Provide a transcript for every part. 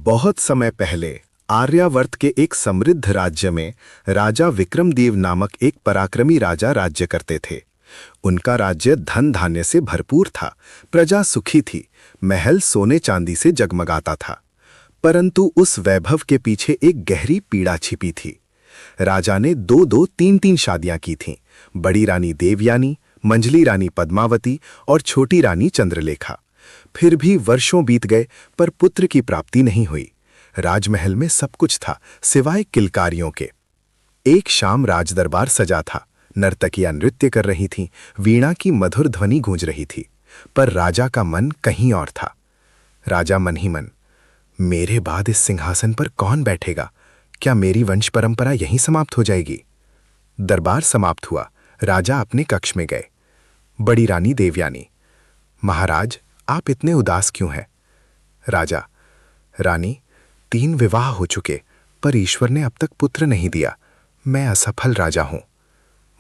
बहुत समय पहले आर्यावर्त के एक समृद्ध राज्य में राजा विक्रमदेव नामक एक पराक्रमी राजा राज्य करते थे। उनका राज्य धन धान्य से भरपूर था, प्रजा सुखी थी, महल सोने चांदी से जगमगाता था। परंतु उस वैभव के पीछे एक गहरी पीड़ा छिपी थी। राजा ने दो तीन तीन शादियां की थीं, बड़ी रानी देवयानी, मंझली रानी पद्मावती और छोटी रानी चंद्रलेखा। फिर भी वर्षों बीत गए पर पुत्र की प्राप्ति नहीं हुई। राजमहल में सब कुछ था सिवाय किलकारियों के। एक शाम राजदरबार सजा था, नर्तकियां नृत्य कर रही थीं, वीणा की मधुर ध्वनि गूंज रही थी, पर राजा का मन कहीं और था। राजा मन ही मन, मेरे बाद इस सिंहासन पर कौन बैठेगा? क्या मेरी वंश परंपरा यहीं समाप्त हो जाएगी? दरबार समाप्त हुआ, राजा अपने कक्ष में गए। बड़ी रानी देवयानी, महाराज आप इतने उदास क्यों हैं? राजा, रानी 3 विवाह हो चुके, पर ईश्वर ने अब तक पुत्र नहीं दिया, मैं असफल राजा हूं।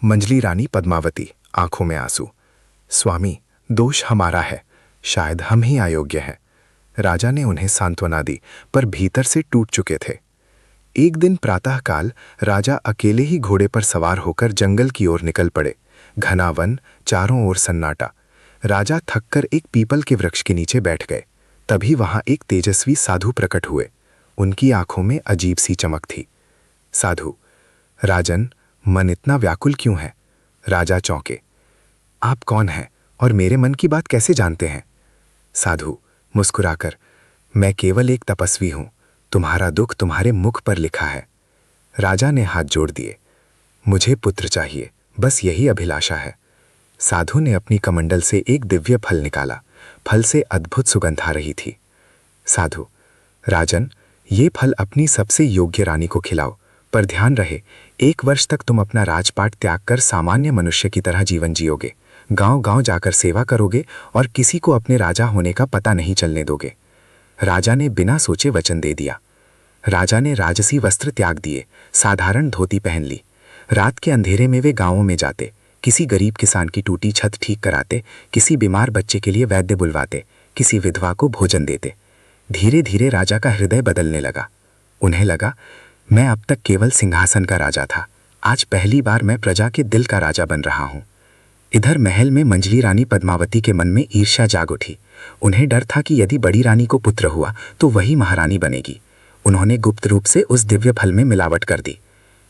मंझली रानी पद्मावती, आंखों में आंसू, स्वामी दोष हमारा है, शायद हम ही अयोग्य हैं। राजा ने उन्हें सांत्वना दी, पर भीतर से टूट चुके थे। एक दिन प्रातःकाल राजा अकेले ही घोड़े पर सवार होकर जंगल की ओर निकल पड़े। घना वन, चारों ओर सन्नाटा। राजा थककर एक पीपल के वृक्ष के नीचे बैठ गए। तभी वहां एक तेजस्वी साधु प्रकट हुए। उनकी आंखों में अजीब सी चमक थी। साधु, राजन मन इतना व्याकुल क्यों है? राजा चौंके, आप कौन हैं और मेरे मन की बात कैसे जानते हैं? साधु मुस्कुराकर, मैं केवल एक तपस्वी हूं, तुम्हारा दुख तुम्हारे मुख पर लिखा है। राजा ने हाथ जोड़ दिए, मुझे पुत्र चाहिए, बस यही अभिलाषा है। साधु ने अपनी कमंडल से एक दिव्य फल निकाला। फल से अद्भुत सुगंध आ रही थी। साधु, राजन ये फल अपनी सबसे योग्य रानी को खिलाओ, पर ध्यान रहे 1 वर्ष तक तुम अपना राजपाट त्याग कर सामान्य मनुष्य की तरह जीवन जियोगे। गांव-गांव जाकर सेवा करोगे और किसी को अपने राजा होने का पता नहीं चलने दोगे। राजा ने बिना सोचे वचन दे दिया। राजा ने राजसी वस्त्र त्याग दिए, साधारण धोती पहन ली। रात के अंधेरे में वे गांवों में जाते, किसी गरीब किसान की टूटी छत ठीक कराते, किसी बीमार बच्चे के लिए वैद्य बुलवाते, किसी विधवा को भोजन देते। धीरे धीरे राजा का हृदय बदलने लगा। उन्हें लगा, मैं अब तक केवल सिंहासन का राजा था, आज पहली बार मैं प्रजा के दिल का राजा बन रहा हूं। इधर महल में मंझली रानी पद्मावती के मन में ईर्ष्या जाग उठी। उन्हें डर था कि यदि बड़ी रानी को पुत्र हुआ तो वही महारानी बनेगी। उन्होंने गुप्त रूप से उस दिव्य फल में मिलावट कर दी।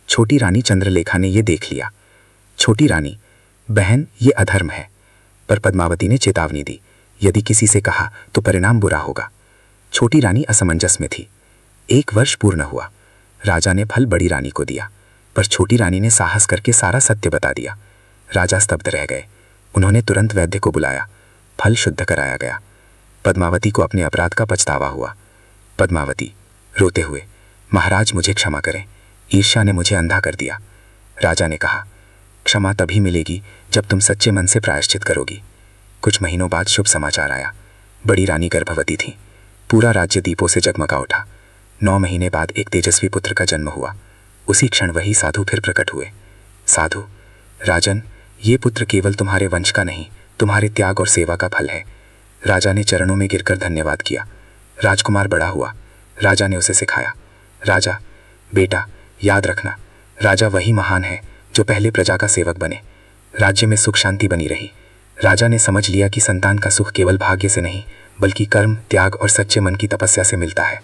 छोटी रानी चंद्रलेखा ने यह देख लिया। छोटी रानी, बहन ये अधर्म है। पर पद्मावती ने चेतावनी दी, यदि किसी से कहा तो परिणाम बुरा होगा। छोटी रानी असमंजस में थी। 1 वर्ष पूर्ण हुआ। राजा ने फल बड़ी रानी को दिया, पर छोटी रानी ने साहस करके सारा सत्य बता दिया। राजा स्तब्ध रह गए। उन्होंने तुरंत वैद्य को बुलाया। फल शुद्ध कराया गया। पद्मावती को अपने अपराध का पछतावा हुआ। पद्मावती रोते हुए, महाराज मुझे क्षमा करें, ईर्ष्या ने मुझे अंधा कर दिया। राजा ने कहा, क्षमा तभी मिलेगी जब तुम सच्चे मन से प्रायश्चित करोगी। कुछ महीनों बाद शुभ समाचार आया। बड़ी रानी गर्भवती थी। पूरा राज्य दीपों से जगमगा उठा। 9 महीने बाद एक तेजस्वी पुत्र का जन्म हुआ। उसी क्षण वही साधु फिर प्रकट हुए। साधु, राजन ये पुत्र केवल तुम्हारे वंश का नहीं, तुम्हारे त्याग और सेवा का फल है। राजा ने चरणों में गिरकर धन्यवाद किया। राजकुमार बड़ा हुआ। राजा ने उसे सिखाया, राजा बेटा याद रखना, राजा वही महान है जो पहले प्रजा का सेवक बने। राज्य में सुख शांति बनी रही। राजा ने समझ लिया कि संतान का सुख केवल भाग्य से नहीं, बल्कि कर्म, त्याग और सच्चे मन की तपस्या से मिलता है।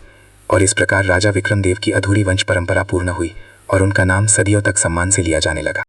और इस प्रकार राजा विक्रमदेव की अधूरी वंश परंपरा पूर्ण हुई और उनका नाम सदियों तक सम्मान से लिया जाने लगा।